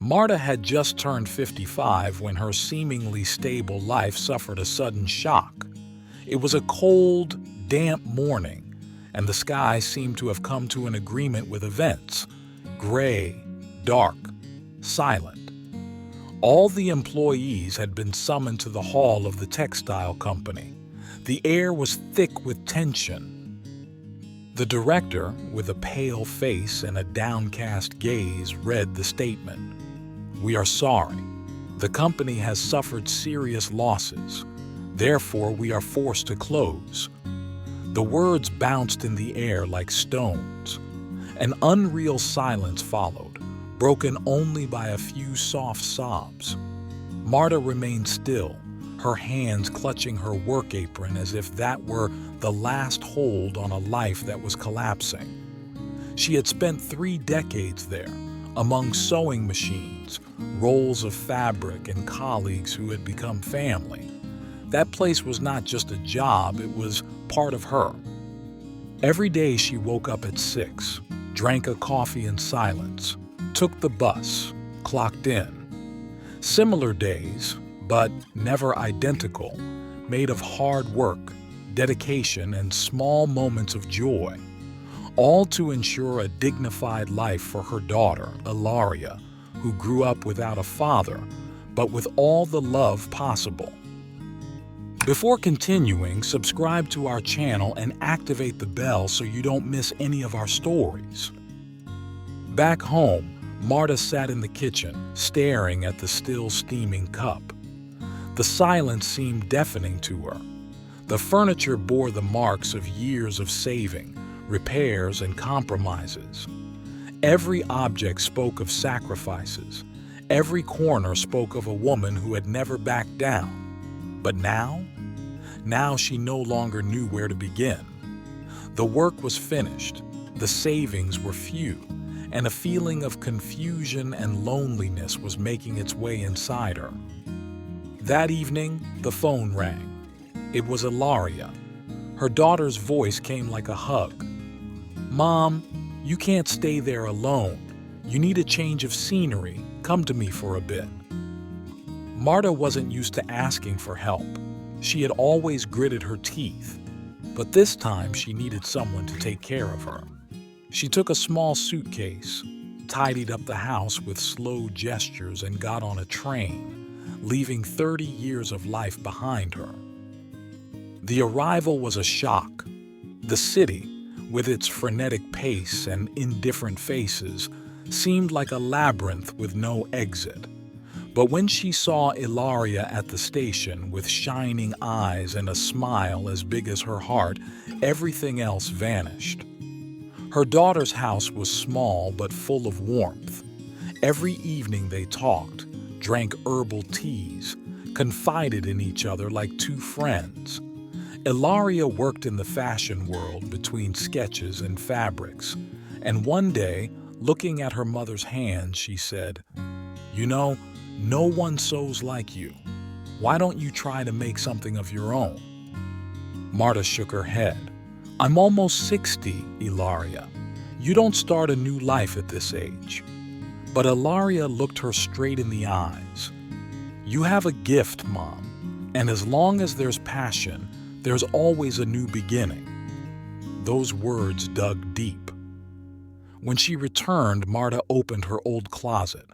Marta had just turned 55 when her seemingly stable life suffered a sudden shock. It was a cold, damp morning, and the sky seemed to have come to an agreement with events. Gray, dark, silent. All the employees had been summoned to the hall of the textile company. The air was thick with tension. The director, with a pale face and a downcast gaze, read the statement. "We are sorry. The company has suffered serious losses. Therefore, we are forced to close." The words bounced in the air like stones. An unreal silence followed, broken only by a few soft sobs. Marta remained still, her hands clutching her work apron as if that were the last hold on a life that was collapsing. She had spent 3 decades there, among sewing machines, rolls of fabric, and colleagues who had become family. That place was not just a job, it was part of her. Every day she woke up at 6, drank a coffee in silence, took the bus, clocked in. Similar days, but never identical, made of hard work, dedication, and small moments of joy, all to ensure a dignified life for her daughter, Ilaria, who grew up without a father, but with all the love possible. Before continuing, subscribe to our channel and activate the bell so you don't miss any of our stories. Back home, Marta sat in the kitchen, staring at the still steaming cup. The silence seemed deafening to her. The furniture bore the marks of years of saving, repairs, and compromises. Every object spoke of sacrifices. Every corner spoke of a woman who had never backed down. But now she no longer knew where to begin. The work was finished, the savings were few, and a feeling of confusion and loneliness was making its way inside her. That evening, the phone rang. It was Ilaria. Her daughter's voice came like a hug. "Mom, you can't stay there alone. You need a change of scenery. Come to me for a bit." Marta wasn't used to asking for help. She had always gritted her teeth, but this time she needed someone to take care of her. She took a small suitcase, tidied up the house with slow gestures, and got on a train, leaving 30 years of life behind her. The arrival was a shock. The city, with its frenetic pace and indifferent faces, seemed like a labyrinth with no exit. But when she saw Ilaria at the station with shining eyes and a smile as big as her heart, everything else vanished. Her daughter's house was small but full of warmth. Every evening they talked, drank herbal teas, confided in each other like two friends. Ilaria worked in the fashion world between sketches and fabrics, and one day, looking at her mother's hands, she said, "You know, no one sews like you. Why don't you try to make something of your own?" Marta shook her head. "I'm almost 60, Ilaria. You don't start a new life at this age." But Ilaria looked her straight in the eyes. "You have a gift, Mom, and as long as there's passion, there's always a new beginning." Those words dug deep. When she returned, Marta opened her old closet.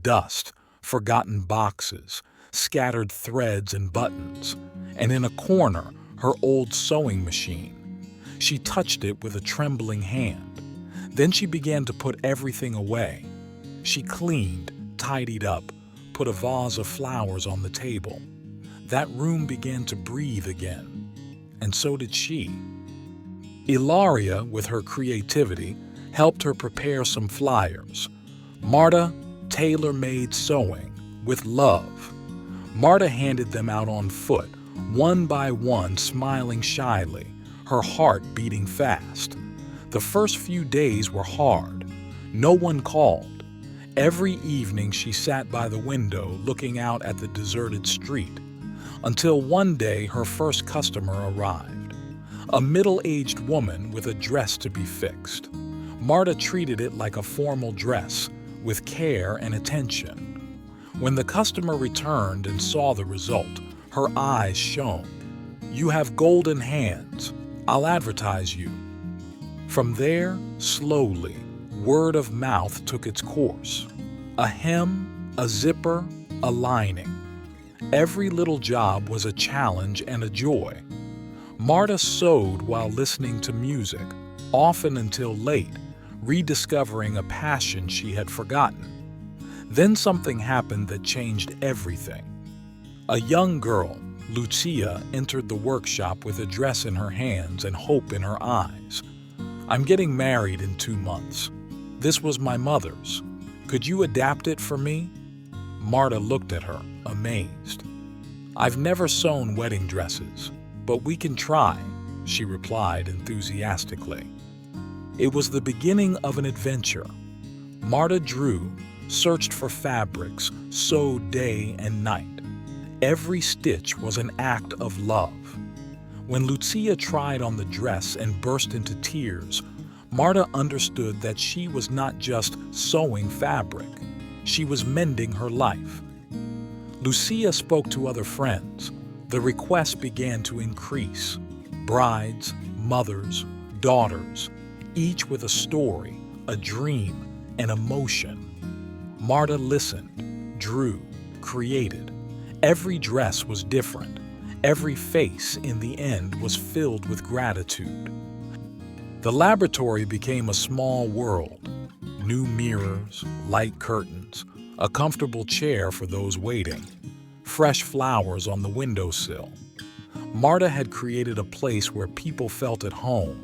Dust, forgotten boxes, scattered threads and buttons, and in a corner, her old sewing machine. She touched it with a trembling hand. Then she began to put everything away. She cleaned, tidied up, put a vase of flowers on the table. That room began to breathe again, and so did she. Ilaria, with her creativity, helped her prepare some flyers. Marta, tailor-made sewing, with love. Marta handed them out on foot, one by one, smiling shyly, her heart beating fast. The first few days were hard. No one called. Every evening she sat by the window looking out at the deserted street, until one day her first customer arrived. A middle-aged woman with a dress to be fixed. Marta treated it like a formal dress, with care and attention. When the customer returned and saw the result, her eyes shone. "You have golden hands. I'll advertise you." From there, slowly, word of mouth took its course. A hem, a zipper, a lining. Every little job was a challenge and a joy. Marta sewed while listening to music, often until late, rediscovering a passion she had forgotten. Then something happened that changed everything. A young girl, Lucia, entered the workshop with a dress in her hands and hope in her eyes. "I'm getting married in 2 months. This was my mother's. Could you adapt it for me?" Marta looked at her, amazed. "I've never sewn wedding dresses, but we can try," she replied enthusiastically. It was the beginning of an adventure. Marta drew, searched for fabrics, sewed day and night. Every stitch was an act of love. When Lucia tried on the dress and burst into tears, Marta understood that she was not just sewing fabric, she was mending her life. Lucia spoke to other friends. The requests began to increase. Brides, mothers, daughters, each with a story, a dream, an emotion. Marta listened, drew, created. Every dress was different. Every face in the end was filled with gratitude. The laboratory became a small world. New mirrors, light curtains, a comfortable chair for those waiting, fresh flowers on the windowsill. Marta had created a place where people felt at home,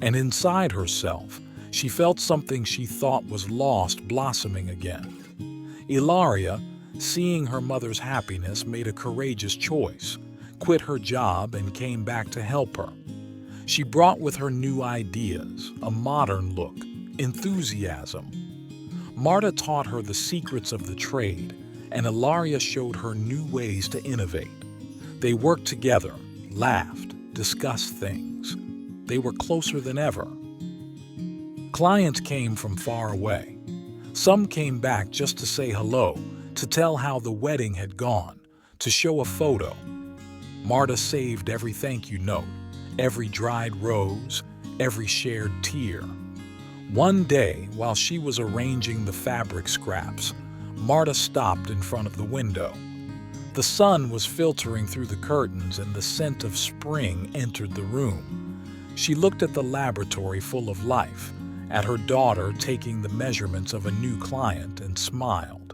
and inside herself, she felt something she thought was lost blossoming again. Ilaria, seeing her mother's happiness, made a courageous choice, quit her job and came back to help her. She brought with her new ideas, a modern look, enthusiasm. Marta taught her the secrets of the trade, and Ilaria showed her new ways to innovate. They worked together, laughed, discussed things. They were closer than ever. Clients came from far away. Some came back just to say hello, to tell how the wedding had gone, to show a photo. Marta saved every thank you note, every dried rose, every shared tear. One day, while she was arranging the fabric scraps, Marta stopped in front of the window. The sun was filtering through the curtains and the scent of spring entered the room. She looked at the laboratory full of life, at her daughter taking the measurements of a new client, and smiled.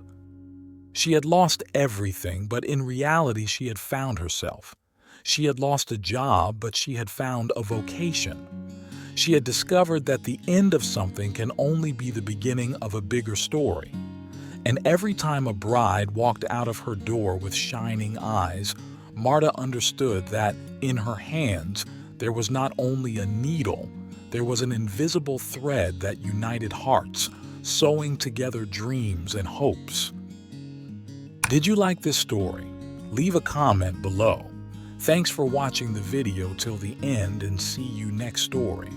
She had lost everything, but in reality she had found herself. She had lost a job, but she had found a vocation. She had discovered that the end of something can only be the beginning of a bigger story. And every time a bride walked out of her door with shining eyes, Marta understood that in her hands there was not only a needle, there was an invisible thread that united hearts, sewing together dreams and hopes. Did you like this story? Leave a comment below. Thanks for watching the video till the end, and see you next story.